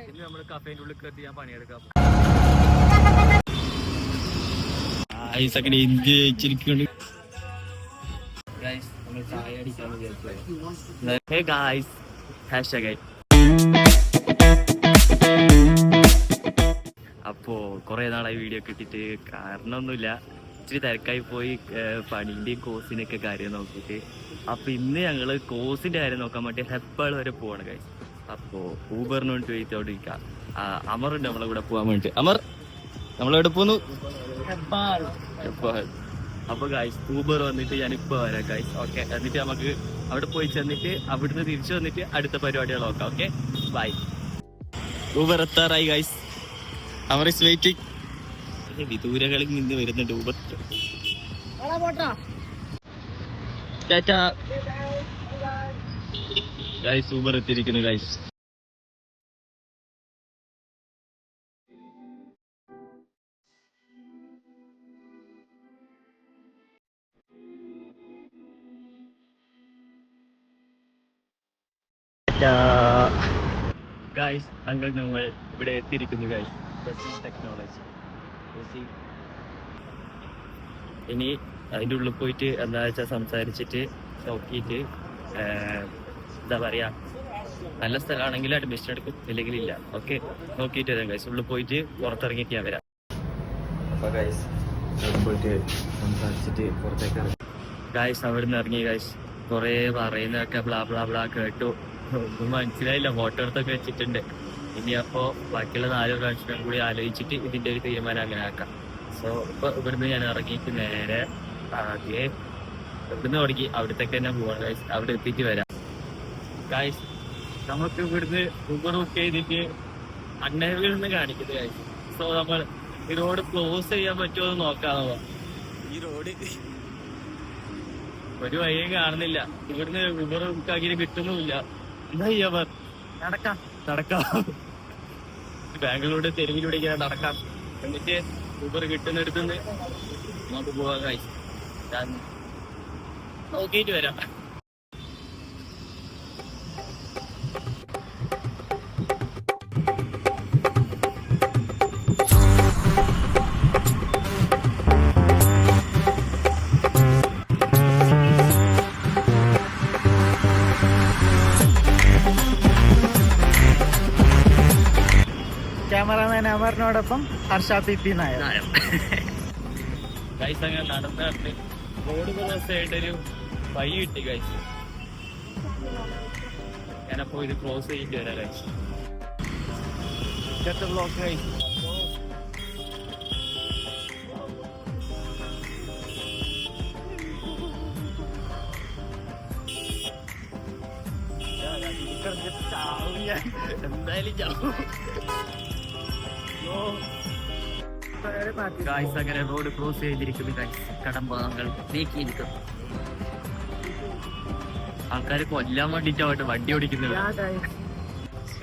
ഇന്ന് നമ്മള് കഫേന്റെ ഉള്ളിൽ കയറ്റി ഞാൻ പണിയെടുക്കാം. അപ്പോ കൊറേ നാളായി വീഡിയോ കിട്ടിട്ട് കാരണമൊന്നുമില്ല, ഇച്ചിരി തിരക്കായി പോയി പണീന്റെയും കോഴ്സിനൊക്കെ കാര്യം നോക്കിയിട്ട്. അപ്പൊ ഇന്ന് ഞങ്ങള് കോഴ്സിന്റെ കാര്യം നോക്കാൻ വേണ്ടി ഹെപ്പാൾ വരെ പോവാണ് ഗൈസ്. അപ്പോ ഊബറിന് വേണ്ടി വെയിറ്റ് അവിടെ ഇരിക്കാം. അമറുണ്ട് നമ്മളെ കൂടെ പോവാൻ വേണ്ടി. അമർ, നമ്മളെവിടെ പോന്നു? ഹെപ്പാൾ. അപ്പൊ ഗൈസ് ഊബർ വന്നിട്ട് ഞാനിപ്പോ വരാം ഗൈസ്. ഓക്കെ, എന്നിട്ട് നമുക്ക് അവിടെ പോയി ചെന്നിട്ട് അവിടുന്ന് തിരിച്ചു വന്നിട്ട് അടുത്ത പരിപാടികൾ നോക്കാം. Okay, bye. ഊബർ എത്താറായി ഗൈസ്. Amar is waiting. വിദൂരകളിൽ നിന്ന് വരുന്നുണ്ട് ഊബർ. ഗൈസ് ഊബർ എത്തിയിരിക്കുന്നു ഗൈസ്. ഗൈസ് അങ്ങനെ നമ്മൾ ഇവിടെ എത്തിയിരിക്കുന്നു ഗൈസ്. ടെക്നോളജി. ഇനി അതിൻ്റെ ഉള്ളിൽ പോയിട്ട് എന്താ വെച്ചാൽ സംസാരിച്ചിട്ട് നോക്കിയിട്ട് എന്താ പറയാ, നല്ല സ്ഥലമാണെങ്കിൽ അഡ്മിഷൻ എടുക്കും, ഇല്ലെങ്കിൽ ഇല്ല. ഓക്കെ, നോക്കിയിട്ട് വരാം ഗൈസ്. ഉള്ളിൽ പോയിട്ട് പുറത്തിറങ്ങിയിട്ട് ഞാൻ വരാം. അപ്പൊ ഗൈസ് പോയിട്ട് സംസാരിച്ചിട്ട് പുറത്തേക്ക് ഇറങ്ങി ഗൈസ്. അവിടെ നിന്ന് ഇറങ്ങി ഗൈസ്. കുറേ പറയുന്നതൊക്കെ ബ്ലാ ബ്ലാ ബ്ലാ കേട്ടു, ഒന്നും മനസ്സിലായില്ല. ഫോട്ടോ എടുത്തൊക്കെ വെച്ചിട്ടുണ്ട്. ഇനി അപ്പോ ബാക്കിയുള്ള 4 പ്രാവശ്യം കൂടി ആലോചിച്ചിട്ട് ഇതിന്റെ ഒരു തീരുമാനം അങ്ങനെ ആക്കാം. സോ ഇപ്പൊ ഇവിടുന്ന് ഞാൻ ഇറങ്ങിയിട്ട് നേരെ ആദ്യം ഇവിടുന്ന് തുടങ്ങി അവിടത്തേക്ക് തന്നെ പോവാണ് ഗൈസ്. അവിടെ എത്തിയിട്ട് വരാം ഗൈസ്. നമുക്ക് ഇവിടുന്ന് ഊബർ ബുക്ക് ചെയ്തിട്ട് അണ്ണേറിൽ നിന്ന് കാണിക്കുന്നത് ഗൈസ്. സോ നമ്മൾ ഈ റോഡ് ക്ലോസ് ചെയ്യാൻ പറ്റുമോ എന്ന് നോക്കാതെ. ഈ റോഡ് ഒരു വഴിയും കാണുന്നില്ല. ഇവിടുന്ന് ഊബർ ബുക്ക് ആക്കിയിട്ട് കിട്ടുന്നുമില്ല. എന്താ ചെയ്യാ? നടക്കാം. ബാംഗ്ലൂരുടെ തെരുവിലൂടെ ഇങ്ങനെ നടക്കാം. എന്നിട്ട് ഊബർ കിട്ടുന്നിടത്തുനിന്ന് നമുക്ക് പോവാൻ കഴിച്ചു. ഞാൻ നോക്കിയിട്ട് വരാം. ക്യാമറാമാൻ അമറിനോടൊപ്പം ഹർഷ പി നായർ. ഗൈസ് അങ്ങനെ നടന്നിട്ട് റോഡ് ക്രോസ് ആയിട്ടൊരു വഴി കിട്ടി ഗൈസ്. ഞാനപ്പോ ഇത് ക്രോസ് ചെയ്തിട്ട് വരാം ഗൈസ്. ഇങ്ങനത്തെ ബ്ലോക്ക് ഗൈസ്. എന്തായാലും ചാവും. ഗൈസ് അങ്ങനെ റോഡ് ക്രോസ് ചെയ്തിരിക്കുന്നു ഗൈസ്. കടമ്പാങ്ങൾ നീക്കിയിരിക്കുന്നു. ആൾക്കാരെ കൊല്ലാൻ വേണ്ടിട്ടാവട്ടെ വണ്ടി ഓടിക്കുന്നത്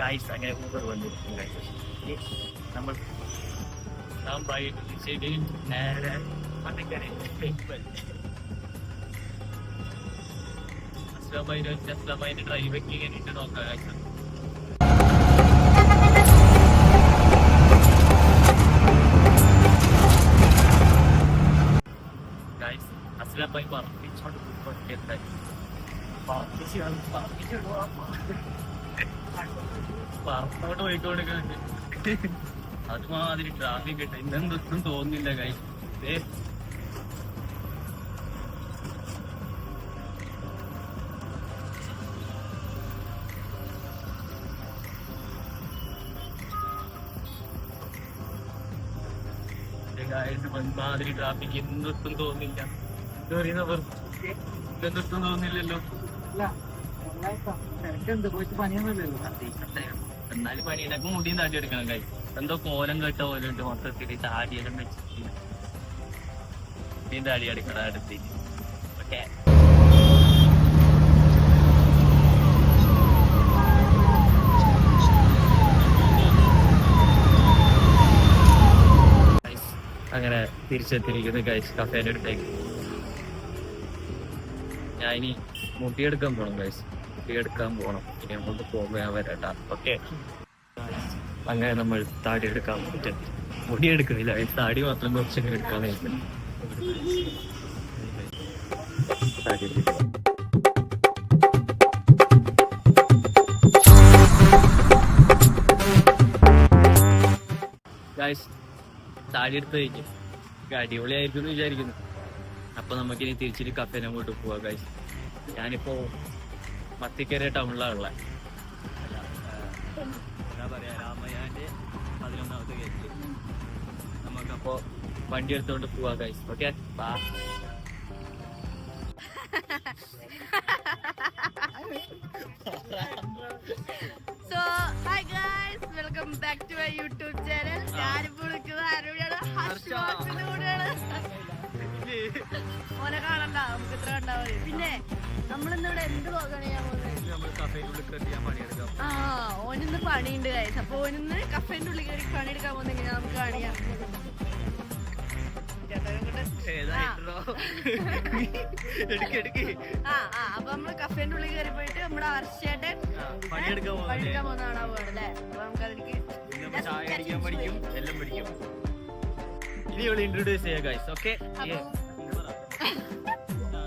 ഗൈസ്. അങ്ങനെ ഊബർ വന്നിരിക്കുന്നു ഗൈസ്. നമ്മൾ നേരെ അസ്ലാമൈൻ്റെ ഡ്രൈവൊക്കെ ഇങ്ങനെ ഇട്ട് നോക്കാം ഗൈസ്. അസ്ലാമായി പറപ്പിച്ചോണ്ട് പറത്തോട്ട് പോയിക്കൊടുക്കുന്നുണ്ട്. അതുമാതിരി ട്രാഫിക് കിട്ടും. ഇന്നെന്തൊന്നും തോന്നുന്നില്ല ഗൈസ്. ഒരുമാതിരി ട്രാഫിക് എന്തൊട്ടും തോന്നില്ല. ഇതൊന്നും തോന്നില്ലല്ലോ. എന്നാലും പണിയിടക്ക് മുടിയും താടി എടുക്കണം കാര്യം. എന്തോ കോലം കേട്ട പോലെ ഉണ്ട്. മൊത്തത്തിൽ താടിയെല്ലാം വെച്ചിട്ട് മുടിയും താടി എടുക്കണം അടുത്തേക്ക്. ഓക്കെ, അങ്ങനെ തിരിച്ചെത്തിയിരിക്കുന്നു ഗൈസ് കഫേൻ്റെ അടുത്തേക്ക്. ഞാൻ ഇനി മുട്ടിയെടുക്കാൻ പോകണം ഗൈസ്. മുട്ടിയെടുക്കാൻ പോകണം. ഇനി അങ്ങോട്ട് പോകാൻ വരാട്ടാ. ഓക്കെ, അങ്ങനെ നമ്മൾ താടി എടുക്കാൻ പറ്റും. മുടി എടുക്കുന്നില്ല, താടി മാത്രം കുറച്ചൊക്കെ എടുക്കാൻ പറ്റും. താടി എടുത്ത് കഴിഞ്ഞു, അടിപൊളിയായിരിക്കും എന്ന് വിചാരിക്കുന്നു. അപ്പൊ നമുക്കിനി തിരിച്ചിട്ട് കഫേനെ അങ്ങോട്ട് പോവാം ഗൈസ്. ഞാനിപ്പോ മത്തിക്കര ടൗണിലാണ് ഉള്ളത്. എന്താ പറയാ, രാമയ്യാന്റെ 11ാമത്തെ ഗേറ്റിൽ. നമുക്കപ്പോ വണ്ടി എടുത്തോണ്ട് പോവാ ഗൈസ്. ഓക്കെ, ബാ. So, hi guys, welcome back to my YouTube channel. ഞാനിപ്പോൾ നിൽക്കുന്നത് ആരോടെയാണ്? ഹർഷവാസിലൂടെയാണ്. ഓനെ കാണണ്ട, നമുക്ക് ഇത്ര കണ്ടാ മതി. പിന്നെ നമ്മളിന്നിവിടെ എന്ത് വ്ളോഗാണ് ചെയ്യാൻ പോകുന്നത്? ഓനിന്ന് പണിയുണ്ട് guys. അപ്പൊ ഓനിന്ന് കഫേന്റെ ഉള്ളിൽ കയറി പണിയെടുക്കാൻ പോകുന്നത് എങ്ങനെയാ നമുക്ക് കാണിക്കാം. അപ്പൊ നമ്മള് കഫേന്റെ ഉള്ളിൽ കയറി പോയിട്ട് നമ്മുടെ ഹർഷേട്ടൻ പണിയെടുക്കാൻ പോകുന്നതാണ് അല്ലേ? അപ്പൊ നമുക്കതിലേക്ക് ഇൻട്രൊഡ്യൂസ് ചെയ്യാം ഗൈസ്. ഓക്കെ,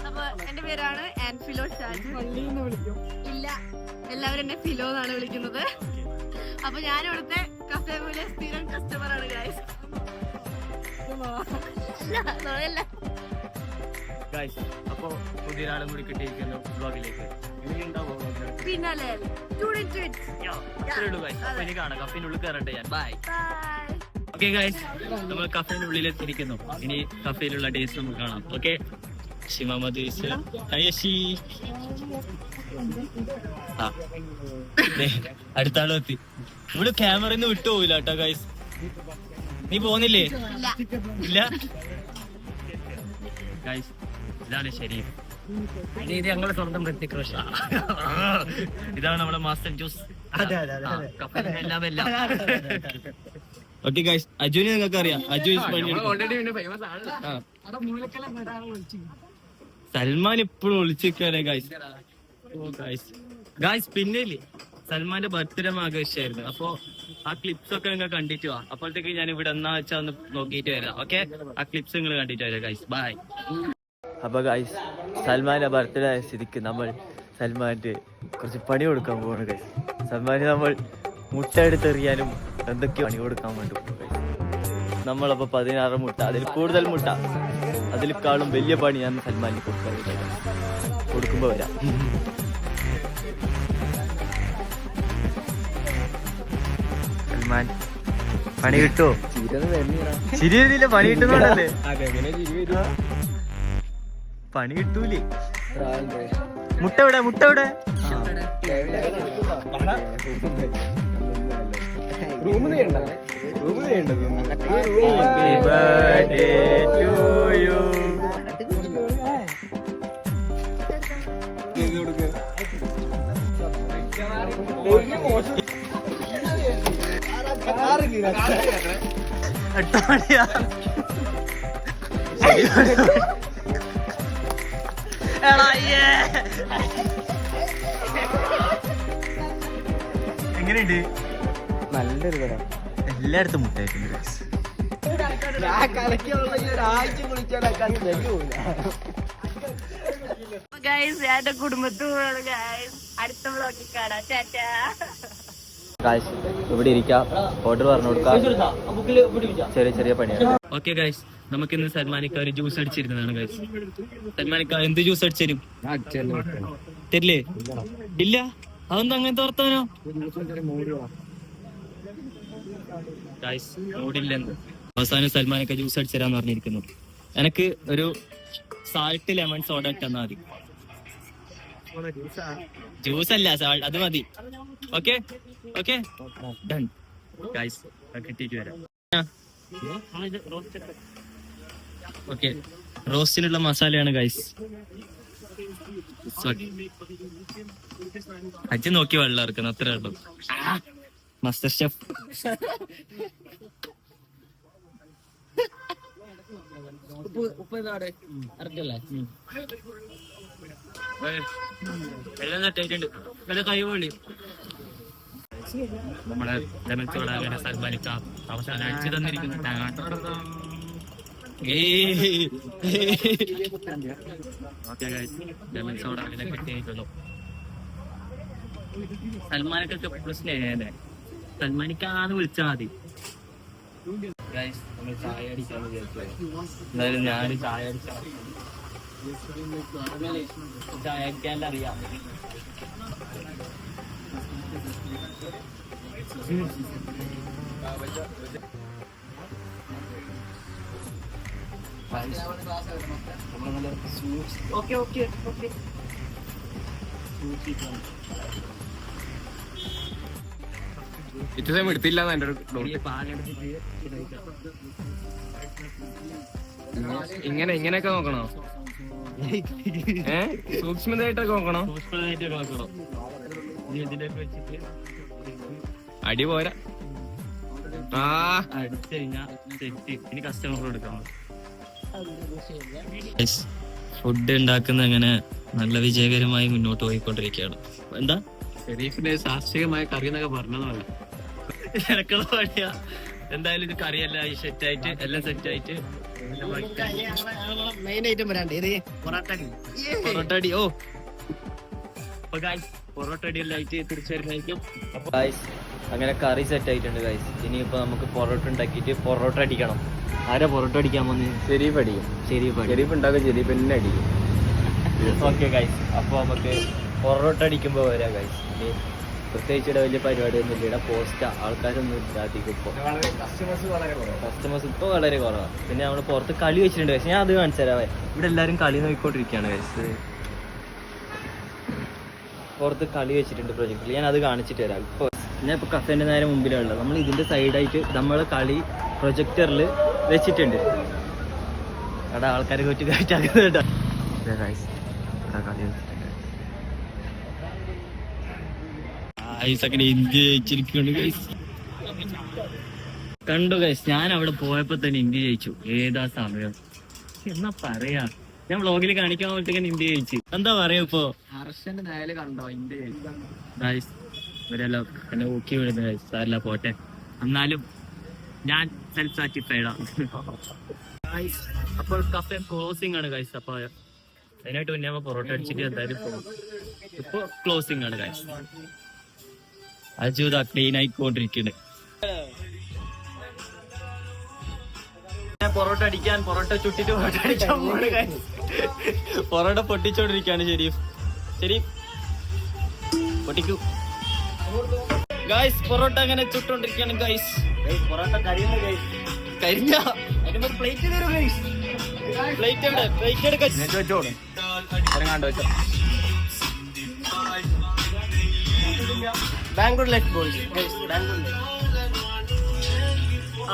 അപ്പൊ എന്റെ പേരാണ് ആൻഫിലോ ഷാജു. ഇല്ല, എല്ലാവരും എന്നെ ഫിലോ എന്നാണ് വിളിക്കുന്നത്. അപ്പൊ ഞാൻ ഇവിടുത്തെ കഫേ പോലെ സ്ഥിരം കസ്റ്റമർ ആണ് ഗൈസ്. അപ്പൊ പുതിയൊരാളും കൂടി കിട്ടിയിരിക്കുന്നു ബ്ലോഗിലേക്ക്. പിന്നല്ലേ ഇനി കാണാം. കഫേന്റെ ഉള്ളിൽ കയറട്ടെ ഞാൻ. ബൈ. ഓക്കെ ഗൈസ്, നമ്മൾ കഫേന്റെ ഉള്ളിൽ എത്തിയിരിക്കുന്നു. ഇനി കഫേയിലുള്ള ടേസ്റ്റ് നമുക്ക് കാണാം. ഓക്കെ, അടുത്താളും എത്തി. ഇവിടെ ക്യാമറന്ന് വിട്ടുപോയില്ല കേട്ടോ ഗൈസ്. നീ പോകുന്നില്ലേ? ഇല്ല ഗൈസ്, ഇതാണ് ശരി. ഇത് ഞങ്ങളുടെ സ്വന്തം ഋത്തിക് റോഷൻ. ഇതാണ് നമ്മുടെ മാസ്റ്റർ ജ്യൂസ്. എല്ലാം എല്ലാം. ഓക്കെ ഗൈസ്, അജുവിനെ നിങ്ങൾക്ക് അറിയാം. അജു സൽമാൻ ഇപ്പോഴും ഒളിച്ചിരിക്കാനേ ഗൈസ്. ഗൈസ് പിന്നെ സൽമാന്റെ ബർത്ത്ഡേ ആഘോഷമായിരുന്നു. അപ്പൊ ആ ക്ലിപ്സ് ഒക്കെ നിങ്ങൾ കണ്ടിട്ട് വാ. അപ്പോഴത്തേക്ക് ഞാൻ ഇവിടെ എന്നാ വെച്ചാ ഒന്ന് നോക്കിയിട്ട് വരാം. ഓക്കെ, ആ ക്ലിപ്സ് നിങ്ങൾ കണ്ടിട്ട് വരാം ഗൈസ്. ബൈ. അപ്പൊ ഗൈസ്, സൽമാന്റെ ബർത്ത്ഡേ ആയ സ്ഥിതിക്ക് നമ്മൾ സൽമാന്റെ കുറച്ച് പണി കൊടുക്കാൻ പോവാണ് ഗൈസ്. സൽമാന് നമ്മൾ മുട്ട എടുത്തെറിയാനും എന്തൊക്കെയോ പണി കൊടുക്കാൻ വേണ്ടി പോകും ഗൈസ്. നമ്മളപ്പോ 16 മുട്ട, അതിൽ കൂടുതൽ മുട്ട, അതിലേക്കാളും വലിയ പണി ഞാൻ സൽമാനിന് കൊടുക്കാൻ കൊടുക്കുമ്പോ വരാം. സൽമാൻ പണി കിട്ടുമോ? ചിരി വരുന്നില്ല, പണി കിട്ടുന്നുണ്ടല്ലേ? പണി കിട്ടൂലേ? മുട്ട എവിടെ? മുട്ട എവിടെ? എങ്ങനെയുണ്ട്? നല്ലൊരു തരം. എല്ലായിടത്തും മുട്ടായിട്ടുണ്ട്. എന്റെ കുടുംബത്തോടാണ് ഗൈസ്. അടുത്ത വ്ളോഗിൽ കാണാം. ടാറ്റാ. ഇവിടെ ഇരിക്കാം, ഓർഡർ പറഞ്ഞു കൊടുക്കാം, ചെറിയ ചെറിയ പണിയാണ്. ഓക്കെ ഗൈസ്, നമുക്ക് ഇന്ന് സൽമാനിക്ക ഒരു ജ്യൂസ് അടിച്ചിരുന്നതാണ് ഗൈസ്. സൽമാനിക്ക എന്ത് ജ്യൂസ് അടിച്ചരും? തരില്ലേ? ഇല്ല, അതൊന്നും അങ്ങനത്തെ വർത്താനോ ഗൈസ്? മൂടില്ലെന്ന്. അവസാനം സൽമാനൊക്കെ ജ്യൂസ് അടിച്ചരാന്ന് പറഞ്ഞിരിക്കുന്നു. എനിക്ക് ഒരു സാൾട്ട് ലെമൺ സോഡ ഇട്ടെന്നാ മതി. ജ്യൂസ് അല്ല, അത് മതി. Okay okay, done guys. കിട്ടിയിട്ട് വരാം. ഓക്കെ, റോസ്റ്റിനുള്ള മസാലയാണ് ഗൈസ്. അച്ഛൻ നോക്കി വെള്ളം ഇറക്കണം, അത്രേ ഉള്ളൂ. Master chef. എല്ലാം നെറ്റായിട്ടുണ്ട്. കൈ പൊള്ളി. നമ്മളെ ലെമൺ സോഡ അങ്ങനെ സൽമാനിക്കാം അവസാനം അടിച്ചു തന്നിരിക്കുന്നു. ലെമൺ സോഡ അങ്ങനെ കിട്ടിയിട്ടുള്ളൂ. സൽമാനൊക്കെ എപ്പോഴും സ്നേഹല്ലേ, സൽമാനിക്കാന്ന് വിളിച്ചാൽ മതി. നമ്മൾ ചായ അടിക്കാന്ന് വിചാരിച്ചു. എന്തായാലും ഞാൻ ചായ ചായ അടിക്കാൻ അറിയാം. ഓക്കെ ഓക്കെ ഓക്കെ ഇത്ര സമയം എടുത്തില്ല എന്റെ ഇങ്ങനെയൊക്കെ നോക്കണോ? സൂക്ഷ്മതയായിട്ടൊക്കെ നോക്കണോ? സൂക്ഷ്മതയായിട്ട് നോക്കണം. ഇതിലേക്ക് വെച്ചിട്ട് അടി പോരാ. അടിച്ചു കഴിഞ്ഞാൽ തെറ്റ്. ഇനി കസ്റ്റമർ കൊടുക്കണം. ഫുഡ് ഉണ്ടാക്കുന്ന അങ്ങനെ നല്ല വിജയകരമായി മുന്നോട്ട് പോയിക്കൊണ്ടിരിക്കുകയാണ്. എന്താ ഷെരീഫിന്റെ ശാസ്ത്രീയമായ കറി എന്നൊക്കെ പറഞ്ഞതാണ്. എനക്കുള്ള പണിയാ. എന്തായാലും ഇത് കറിയല്ല, ഈ സെറ്റായിട്ട് എല്ലാം സെറ്റായിട്ട് മെയിൻ ഐറ്റം വരാണ്ട് പൊറോട്ട അടി. ഓ പൊറോട്ട അടി എല്ലാം ആയിട്ട് തിരിച്ചു വരുന്നതായിരിക്കും. അങ്ങനെ കറി സെറ്റ് ആയിട്ടുണ്ട് ഗൈസ്. ഇനിയിപ്പോ നമുക്ക് പൊറോട്ട ഉണ്ടാക്കിയിട്ട് പൊറോട്ട അടിക്കണം. ആരാ പൊറോട്ട അടിക്കാൻ വന്ന്? ഷെരീഫ് അടിക്കും. ഷെരീഫ് ഉണ്ടാക്കും. ഷെരീഫ് തന്നെ അടിക്കും. ഓക്കെ ഗൈസ്, അപ്പൊ നമുക്ക് പൊറോട്ട അടിക്കുമ്പോ വരാം ഗൈസ്. ഇനി പ്രത്യേകിച്ച് ഇവിടെ വലിയ പരിപാടിയൊന്നും ഇല്ല. ഇവിടെ പോസ്റ്റ് ആൾക്കാരൊന്നും ഇല്ലാതിരിക്കും. ഇപ്പൊ കസ്റ്റമേഴ്സ് ഇപ്പൊ വളരെ കുറവാണ്. പിന്നെ നമ്മള് പുറത്ത് കളി വെച്ചിട്ടുണ്ട് ഗൈസ്. ഞാൻ അത് കാണിച്ചു തരാവേ. ഇവിടെ എല്ലാരും കളി നോക്കിക്കൊണ്ടിരിക്കുകയാണ് ഗൈസ്. പുറത്ത് കളി വെച്ചിട്ടുണ്ട് പ്രൊജക്റ്റിൽ. ഞാൻ അത് കാണിച്ചിട്ട് തരാം. ഇപ്പൊ ഞാൻ ഇപ്പൊ കഫേന്റെ നേരെ മുമ്പിലുള്ളത്. നമ്മൾ ഇതിന്റെ സൈഡായിട്ട് നമ്മള് കളി പ്രൊജക്ടറിൽ വെച്ചിട്ടുണ്ട്. അവിടെ ആൾക്കാരെ കൊച്ചു കാറ്റാക്കുന്നുണ്ട്. ഇന്ത്യ ജയിച്ചിരിക്കുന്നു ഗൈസ്. കണ്ടു ഗൈസ്, ഞാൻ അവിടെ പോയപ്പോ തന്നെ ഇന്ത്യ ജയിച്ചു. ഏതാ സമയം എന്നാ പറയാ. ഞാൻ വ്ളോഗിൽ കാണിക്കാൻ പോലത്തേക്ക് ഇന്ത്യ ജയിച്ചു. എന്താ പറയാ ഇപ്പൊ? ഹർഷന്റെ നേരെ കണ്ടോ ഇന്ത്യ ഗൈസ് ഇവരെല്ലാം എന്നെ ഊക്കി വിടുന്നു ഗൈസ്. സാരല്ല പോട്ടെ. എന്നാലും ഞാൻ സെൽഫ് സാറ്റിസ്ഫൈഡാ. അപ്പോൾ കഫേ ക്ലോസിംഗ് ആണ് ഗൈസ്. അപ്പൊ അതിനായിട്ട് മുന്നേ പൊറോട്ട അടിച്ചിട്ട് എന്തായാലും പോകും. ഇപ്പൊ ക്ലോസിംഗ് ആണ് ഗൈസ്. അജൂത ക്ലീൻ ആയിക്കൊണ്ടിരിക്കുന്നത്. പൊറോട്ട അടിക്കാൻ പൊറോട്ട ചുട്ടിട്ട് പൊറോട്ട അടിക്കാൻ പോണ് ഗൈസ്. പൊറോട്ട പൊട്ടിച്ചോണ്ടിരിക്കാണ് ഷെരീഫ്. പൊട്ടിക്കൂ ഗൈസ്. പൊറോട്ട അങ്ങനെ ചുട്ടോണ്ടിരിക്കാണ് ഗൈസ്. പൊറോട്ട കരിഞ്ഞ ഗൈസ്. കരിഞ്ഞ അതിന് പ്ലേറ്റ് തരും ഗൈസ്. പ്ലേറ്റ് എവിടെ? പ്ലേറ്റ് എടുക്കാൻ വെച്ചോടും വെച്ചോ. Bangalore life boys guys. Bangalore life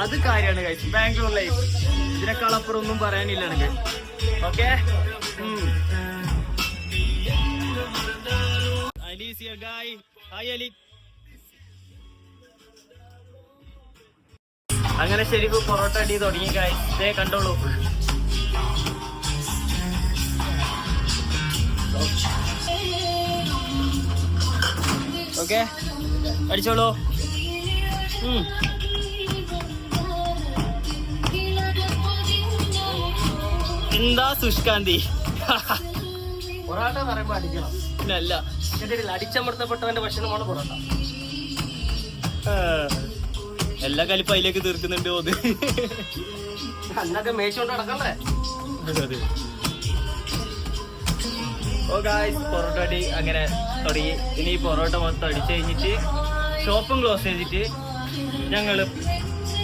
അത് കാര്യമാണ് ഗൈസ്. ബാംഗ്ലൂർ ലൈഫ് ഇതിനേക്കാൾ അപ്പുറം ഒന്നും പറയാനില്ല എനിക്ക്. ഓക്കെ അങ്ങനെ ശരിക്കും പൊറോട്ട അടി തുടങ്ങി ഗൈസ്. ഇതേ കണ്ടോളൂ. ഓക്കെ അടിച്ചോളൂ. എന്താ സുഷ്കാന്തി? പൊറോട്ട പറയുമ്പോ അടിക്കണം. പിന്നല്ല, അടിച്ചമർത്തപ്പെട്ടവന്റെ ഭക്ഷണമാണ് പൊറോട്ട. എല്ലാ കലിപ്പ് അതിലേക്ക് തീർക്കുന്നുണ്ട്. അത് അന്നൊക്കെ മേശോണ്ട് നടക്കണ്ടേ? ഓ ഗായ്സ്, പൊറോട്ട അടി അങ്ങനെ തുടങ്ങി. ഇനി ഈ പൊറോട്ട മൊത്തം അടിച്ചു കഴിഞ്ഞിട്ട് ഷോപ്പും ക്ലോസ് ചെയ്തിട്ട് ഞങ്ങള്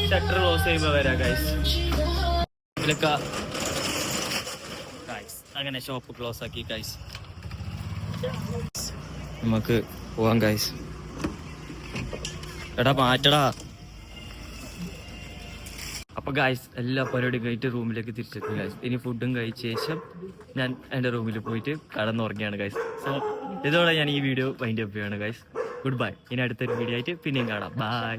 ഷട്ടർ ക്ലോസ് ചെയ്യുമ്പോ വരാം ഗായ്സ്. അങ്ങനെ ഷോപ്പ് ക്ലോസ് ആക്കി ഗായ്സ്. നമുക്ക് പോവാം ഗായ്സ്. എടാ മാറ്റടാ. അപ്പൊ ഗായ്സ് എല്ലാ പരിപാടിയും കഴിഞ്ഞിട്ട് റൂമിലേക്ക് തിരിച്ചെത്തി ഗായ്സ്. ഇനി ഫുഡും കഴിച്ച ശേഷം ഞാൻ എൻ്റെ റൂമിൽ പോയിട്ട് കടന്നുറങ്ങിയാണ് ഗായ്സ്. സോ ഇതോടെ ഞാൻ ഈ വീഡിയോ വൈൻഡ് അപ്പ് ചെയ്യാണ് ഗായ്സ്. Good bye. ഇനി അടുത്തൊരു വീഡിയോ ആയിട്ട് പിന്നെയും കാണാം. ബൈ.